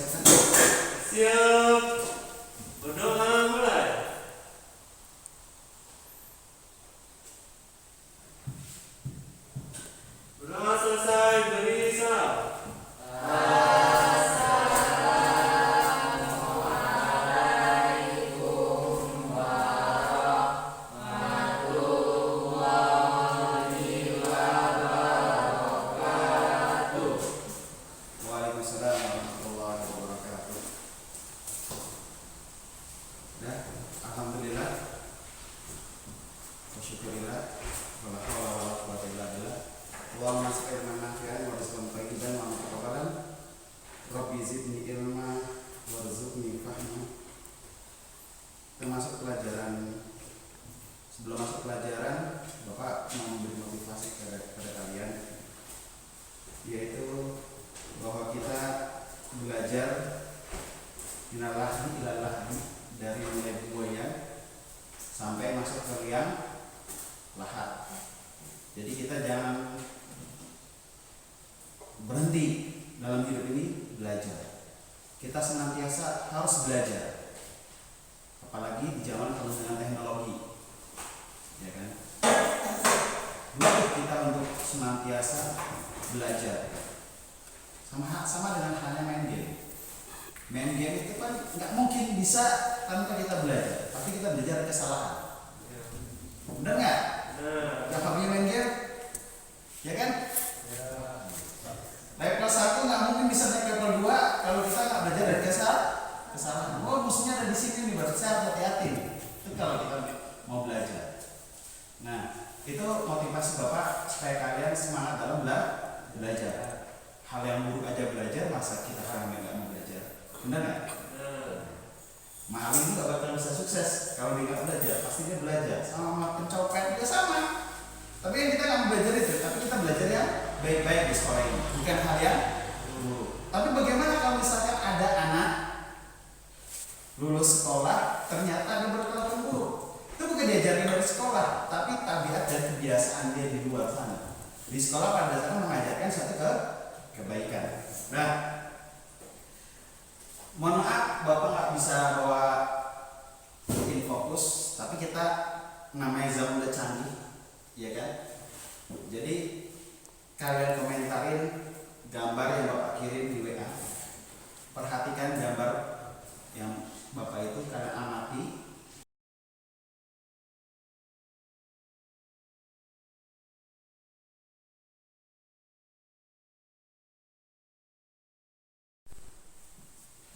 Siap. Berdoa mulai. Berdoa selesai, beri salam. Waalaikumsalam warahmatullahi wabarakatuh. Nah, alhamdulillah. Wasyukurillah. Wala haula wala quwwata illa billah. Allahumma shalli ala nafi'an wa rizqan thayyiban wa mutaqabbalan. Rabbi zidni ilma warzuqni fahma. Termasuk pelajaran, sebelum masuk pelajaran, Bapak mau memberi motivasi kepada kalian, yaitu bahwa kita belajar minalahdi ilalahdi, dari mulai buaya sampai masuk ke liang lahat. Jadi kita jangan berhenti dalam hidup ini belajar. Kita senantiasa harus belajar, apalagi di zaman penuh dengan teknologi, ya kan? Butuh kita untuk senantiasa belajar. Sama dengan halnya main game. Main game itu kan nggak mungkin bisa tanpa kita belajar, tapi kita belajar dari kesalahan. Benar nggak? Yang punya main game, ya kan? Level 1 nggak mungkin bisa naik level 2 kalau kita nggak belajar dari kesalahan. Oh, musuhnya ada di sini nih, berarti saya harus hati-hati. Itu kalau kita mau belajar. Nah, itu motivasi Bapak supaya kalian semangat dalam belajar. Hal yang buruk aja belajar, masa kita orang yang nggak mau belajar? Benar nggak? Mahal ini nggak bakal bisa sukses kalau dia nggak belajar. Pasti dia belajar. Sama pencopet juga sama. Tapi yang kita nggak mau belajar itu, tapi kita belajar yang baik-baik di sekolah ini, bukan hal yang buruk. Tapi bagaimana kalau misalkan ada anak lulus sekolah ternyata ada berkelakuan buruk? Itu bukan diajarin dari sekolah, tapi tabiat dan kebiasaan dia di luar sana. Di sekolah pada dasarnya mengajarkan satu kebaikan. Nah, mohon maaf Bapak nggak bisa bawa infokus, tapi kita namanya zaman udah canggih, ya kan? Jadi kalian komentarin gambar yang Bapak kirim di WA. Perhatikan gambar yang Bapak itu, kalian amati.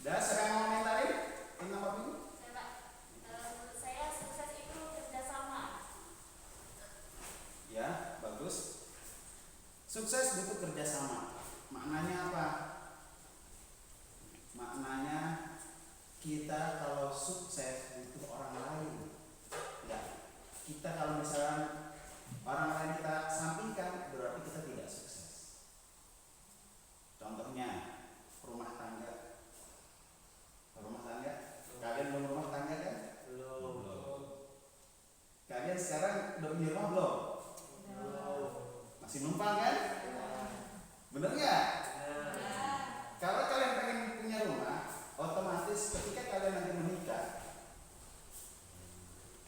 Dah, siapa yang mau komentarin tentang Bapak ini? Menurut saya sukses itu kerjasama. Ya, bagus. Sukses butuh kerjasama. Maknanya apa? Maknanya kita kalau sukses butuh orang lain. Ya, kita kalau misalnya orang lain kita sampingkan, berarti kita tidak sukses. Contohnya rumah tangga. Kalian belum rumah tangga kan? Belum. Kalian sekarang udah punya rumah belum? Belum. Masih numpang kan? Bener nggak? Kalau kalian pengen punya rumah, otomatis ketika kalian nanti menikah,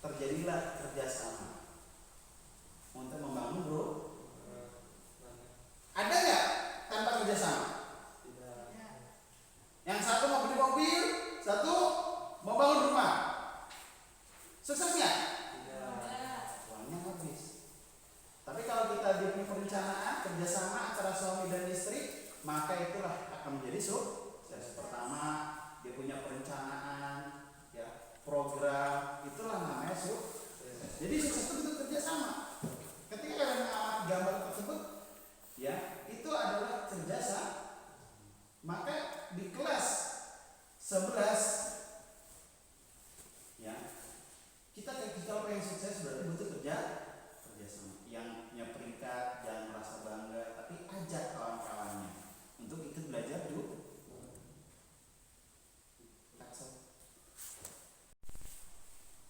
terjadilah kerjasama untuk membangun bro. Ada nggak tanpa kerjasama? Yang satu mau beli mobil, satu mau bangun rumah. Sukses nggak? Uangnya habis. Tapi kalau kita punya perencanaan kerjasama antara suami dan istri, maka itulah akan menjadi sukses. Pertama, dia punya perencanaan, ya, program, itulah namanya sukses. Jadi sukses itu bentuk kerjasama. Ketika kalian mengamati gambar tersebut, ya, itu adalah kerjasama. Maka di kelas 11, ya, kita kalau pengen sukses berarti butuh kerjasama. Yang punya peringkat jangan merasa bangga, tapi ajak kawan-kawannya untuk ikut belajar juga.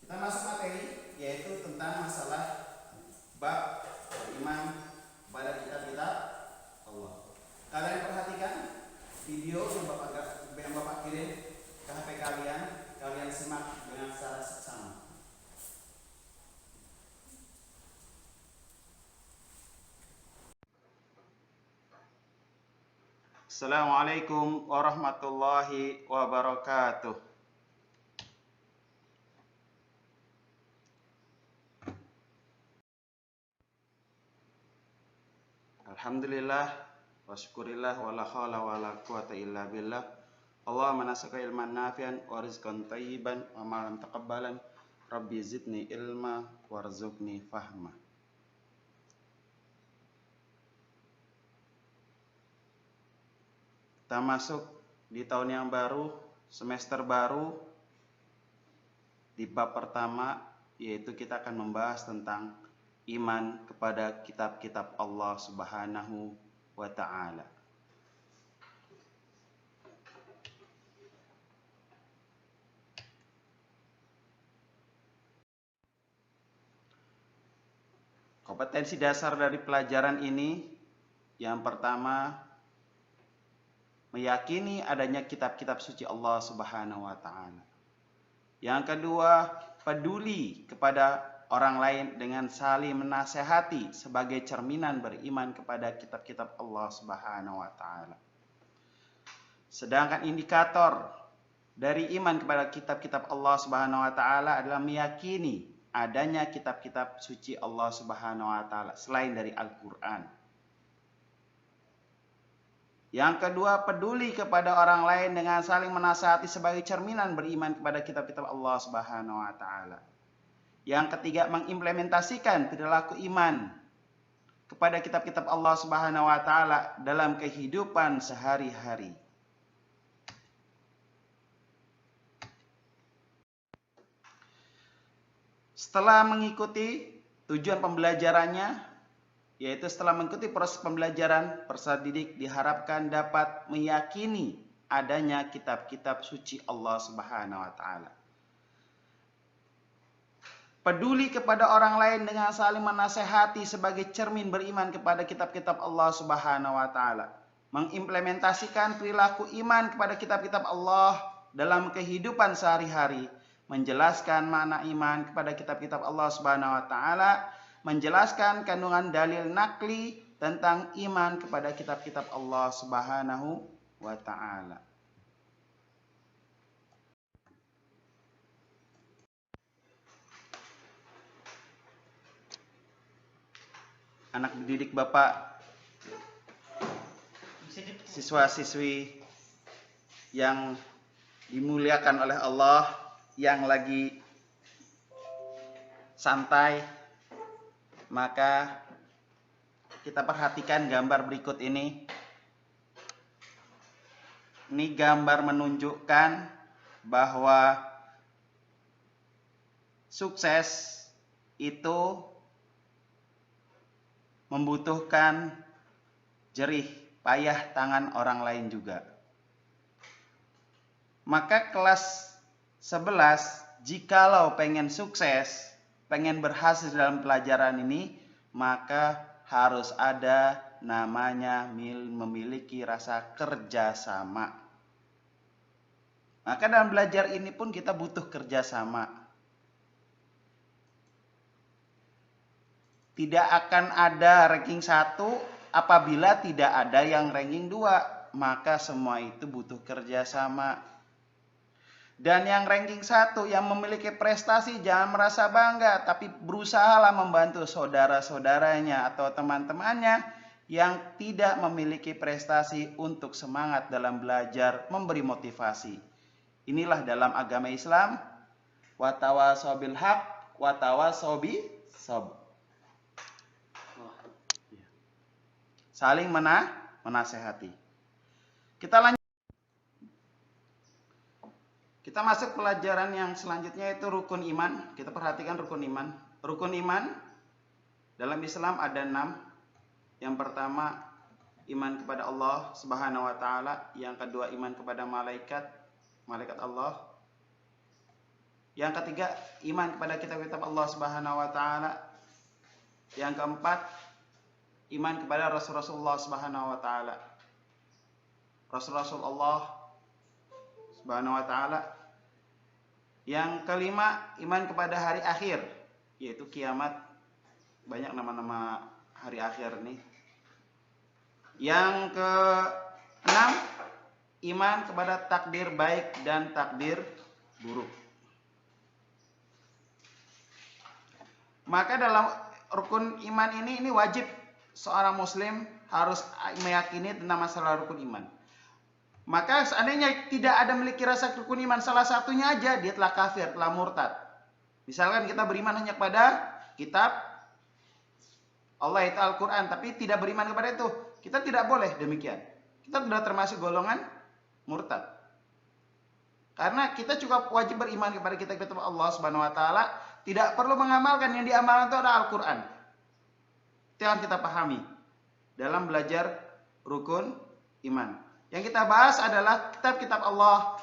Kita masuk materi, yaitu tentang masalah bab beriman kepada kitab Allah. Kalian perhatikan video yang yang Bapak kirim ke HP kalian, kalian simak dengan secara seksama. Assalamualaikum warahmatullahi wabarakatuh. Alhamdulillah wa syukurillah wa la haula wa la quwata illa billah. Allahumma nas'aluka ilman nafi'an wa rizqan thayyiban wa amalan taqabbalan. Rabbi zidni ilma warzuqni fahma. Kita masuk di tahun yang baru, semester baru, di bab pertama, yaitu kita akan membahas tentang iman kepada kitab-kitab Allah Subhanahu wa ta'ala. Kompetensi dasar dari pelajaran ini, yang pertama, meyakini adanya kitab-kitab suci Allah Subhanahu wa ta'ala. Yang kedua, peduli kepada orang lain dengan saling menasehati sebagai cerminan beriman kepada kitab-kitab Allah Subhanahu wa ta'ala. Sedangkan indikator dari iman kepada kitab-kitab Allah Subhanahu wa ta'ala adalah meyakini adanya kitab-kitab suci Allah Subhanahu wa ta'ala selain dari Al-Quran. Yang kedua, peduli kepada orang lain dengan saling menasihati sebagai cerminan beriman kepada kitab-kitab Allah Subhanahu wa ta'ala. Yang ketiga, mengimplementasikan perilaku iman kepada kitab-kitab Allah Subhanahu wa ta'ala dalam kehidupan sehari-hari. Setelah mengikuti tujuan pembelajarannya, yaitu setelah mengikuti proses pembelajaran, peserta didik diharapkan dapat meyakini adanya kitab-kitab suci Allah Subhanahu wa ta'ala. Peduli kepada orang lain dengan saling menasehati sebagai cermin beriman kepada kitab-kitab Allah Subhanahu wa ta'ala. Mengimplementasikan perilaku iman kepada kitab-kitab Allah dalam kehidupan sehari-hari. Menjelaskan makna iman kepada kitab-kitab Allah Subhanahu wa ta'ala. Menjelaskan kandungan dalil nakli tentang iman kepada kitab-kitab Allah Subhanahu wa ta'ala. Anak didik Bapak, siswa-siswi yang dimuliakan oleh Allah, yang lagi santai, maka kita perhatikan gambar berikut ini. Ini gambar menunjukkan bahwa sukses itu membutuhkan jerih payah tangan orang lain juga. Maka kelas 11, jikalau pengen sukses, pengen berhasil dalam pelajaran ini, maka harus ada namanya memiliki rasa kerjasama. Maka dalam belajar ini pun kita butuh kerjasama. Tidak akan ada ranking 1 apabila tidak ada yang ranking 2. Maka semua itu butuh kerjasama. Dan yang ranking 1 yang memiliki prestasi jangan merasa bangga, tapi berusahalah membantu saudara-saudaranya atau teman-temannya yang tidak memiliki prestasi untuk semangat dalam belajar, memberi motivasi. Inilah dalam agama Islam, watawasau bil haq, watawasau bis sabr. Saling menasehati. Kita lanjut. Kita masuk pelajaran yang selanjutnya, itu rukun iman. Kita perhatikan rukun iman. Rukun iman dalam Islam ada 6. Yang pertama, iman kepada Allah Subhanahu wa ta'ala. Yang kedua, iman kepada malaikat Allah. Yang ketiga, iman kepada kitab-kitab Allah Subhanahu wa ta'ala. Yang keempat, iman kepada Rasulullah Subhanahu wa ta'ala. Rasulullah Subhanahu wa taala. Yang kelima, iman kepada hari akhir, yaitu kiamat. Banyak nama-nama hari akhir nih. Yang keenam, iman kepada takdir baik dan takdir buruk. Maka dalam rukun iman ini wajib seorang muslim harus meyakini tentang masalah rukun iman. Maka seandainya tidak ada memiliki rasa rukun iman salah satunya aja, dia telah kafir, telah murtad. Misalkan kita beriman hanya kepada kitab Allah itu Al-Quran, tapi tidak beriman kepada itu, kita tidak boleh demikian. Kita sudah termasuk golongan murtad. Karena kita cukup wajib beriman kepada kitab-kitab Allah Subhanahu wa taala, tidak perlu mengamalkan, yang diamalkan itu adalah Al-Quran. Itu yang kita pahami dalam belajar rukun iman. Yang kita bahas adalah kitab-kitab Allah.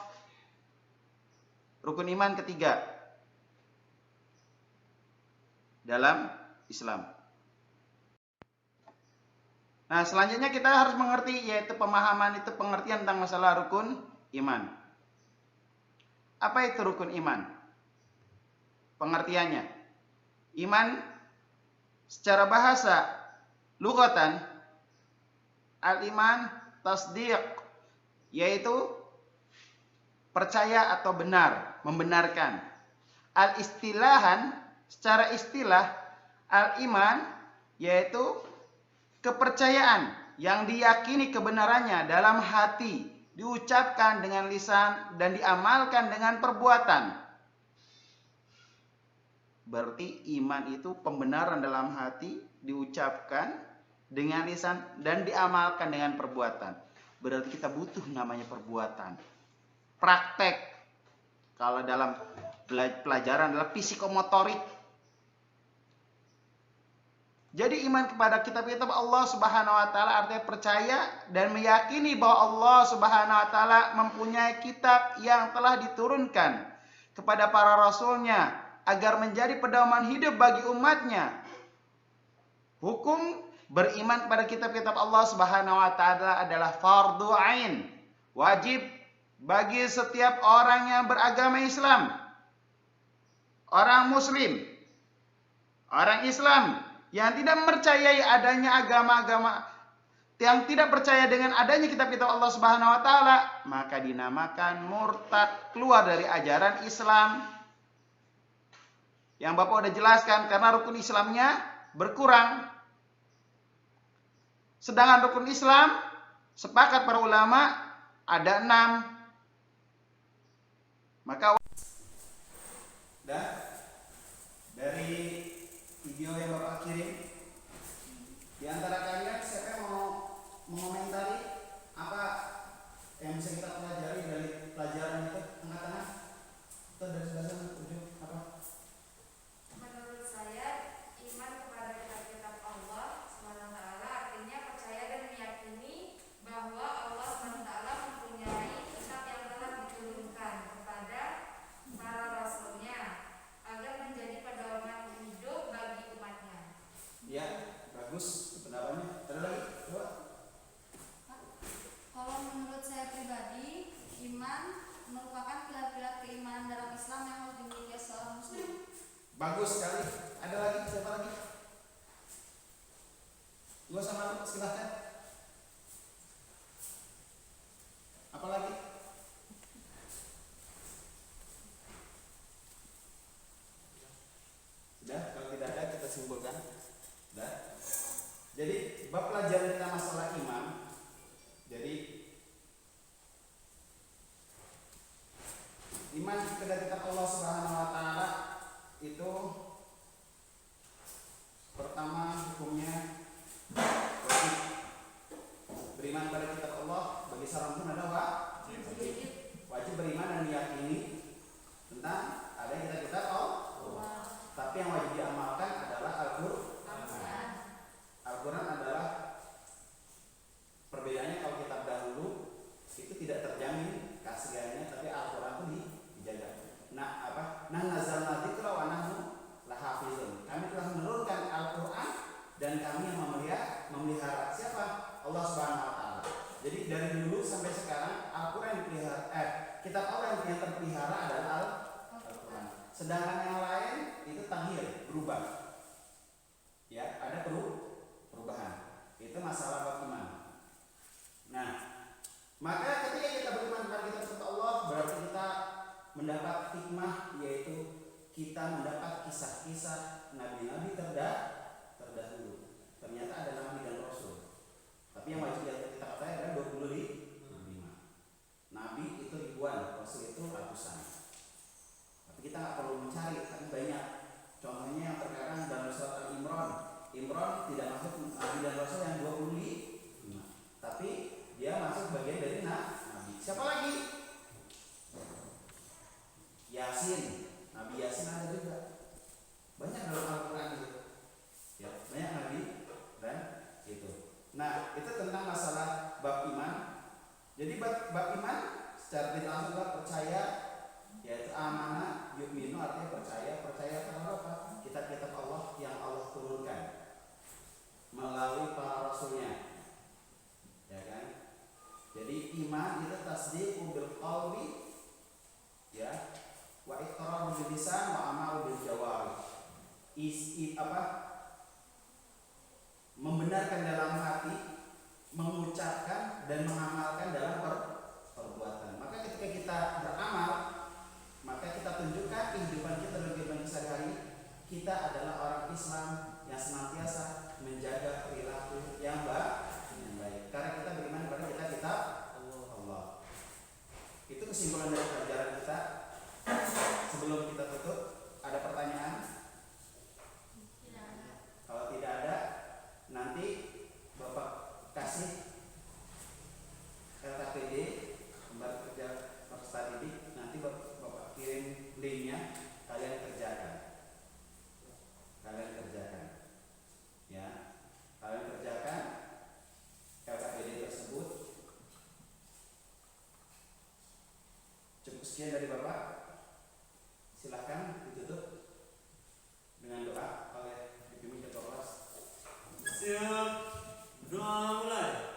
Rukun iman ketiga dalam Islam. Nah, selanjutnya kita harus mengerti, yaitu pemahaman itu pengertian tentang masalah rukun iman. Apa itu rukun iman? Pengertiannya. Iman secara bahasa lughatan, al-iman tasdiq, yaitu percaya atau benar, membenarkan. Al-istilahan, secara istilah, al-iman yaitu kepercayaan yang diyakini kebenarannya dalam hati, diucapkan dengan lisan dan diamalkan dengan perbuatan. Berarti iman itu pembenaran dalam hati, diucapkan dengan lisan dan diamalkan dengan perbuatan. Berarti kita butuh namanya perbuatan. Praktek. Kalau dalam pelajaran adalah psikomotorik. Jadi iman kepada kitab-kitab Allah Subhanahu wa taala artinya percaya dan meyakini bahwa Allah Subhanahu wa taala mempunyai kitab yang telah diturunkan kepada para rasulnya agar menjadi pedoman hidup bagi umatnya. Hukum beriman kepada kitab-kitab Allah Subhanahu wa taala adalah fardhu ain, wajib bagi setiap orang yang beragama Islam. Orang muslim, orang Islam yang tidak mempercayai adanya agama-agama, yang tidak percaya dengan adanya kitab-kitab Allah Subhanahu wa taala, maka dinamakan murtad, keluar dari ajaran Islam. Yang Bapak udah jelaskan, karena rukun Islamnya berkurang. Sedangkan rukun Islam, sepakat para ulama, ada 6. Maka dari video yang Bapak kirim, di antara kalian siapa yang mau mengomentari apa yang bisa kita pelajari dari pelajaran itu? Angkat tangan. Atau dari sebelah sana, ujung apa? Menurut saya, iman kepada kitab-kitab Allah SWT artinya percaya dan meyakini bahwa Allah SWT mempunyai kitab yang telah diturunkan kepada para rasulnya agar menjadi pedoman hidup bagi umatnya. Ya, bagus pendapatnya. Ada lagi? Coba. Kalau menurut saya pribadi, iman merupakan pilar-pilar keimanan dalam Islam yang harus dimiliki seorang muslim. Bagus sekali. Ada lagi? Siapa lagi? Dua sama, silahkan. Apa lagi? Sudah, kalau tidak ada kita simpulkan. Sudah. Jadi bab pelajaran kita masalah iman. Jadi iman kepada kitab Allah Subhanahu wa taala itu pertama hukumnya wajib. Beriman pada kitab Allah bagi seorang pun adalah wajib beriman dan meyakini tentang ada kitab-kitab Allah. Tapi yang wajib diamalkan adalah Al-Quran. Al-Quran adalah perbedaannya, kalau kitab dahulu itu tidak terjamin keasliannya, tapi Al-Quran itu dijaga. Nah, apa? Sedangkan yang lain itu tanghir, berubah. Ya, ada perubahan. Itu masalah bab iman. Nah, maka ketika kita beriman kepada kitab Allah, berarti kita mendapat hikmah, yaitu kita mendapat kisah-kisah nabi-nabi terdahulu. Ternyata ada nabi dan rasul. Tapi yang wajib kita ketahui adalah 25. Nabi itu ribuan, rasul itu ratusan. Tapi kita nggak perlu mencari, tapi banyak. Contohnya yang terkadang dalam surat Al-Imran. Imran tidak masuk nabi dan rasul yang 25, tapi dia masuk bagian dari nabi. Siapa lagi? Yasin, Nabi Yasin ada juga. Banyak dalam Al-Quran itu. Ya, banyak nabi dan itu. Nah, itu tentang masalah bab iman. Jadi bab iman secara tidak langsung kita percaya, yaitu amanah, yu'minu artinya percaya terhadap apa? Kitab-kitab Allah yang Allah turunkan melalui para rasulnya. Ya kan? Jadi iman itu tasdiqu bil qalbi, ya, wa iqraru bil lisan wa amalu bil jawarih. Membenarkan dalam hati, mengucapkan dan mengamalkan dalam perbuatan. Maka ketika kita beramal, maka kita tunjukkan kehidupan kita dan kehidupan sehari-hari kita adalah orang Islam yang senantiasa menjaga perilaku yang baik. Karena kita beriman kepada kitab Allah. Itu kesimpulan dari pelajaran kita. Sebelum kita tutup, ada pertanyaan? Tidak ada. Kalau tidak ada, nanti Bapak kasih LKPD, Lembar Kerja Peserta Didik. Nanti Bapak kirim linknya, kalian kerjakan. Ya, kalian kerjakan LKPD tersebut. Cukup sekian dari Bapak. Silahkan ditutup dengan doa oleh Ibu Ketua Kelas. Siap. Doa mulai.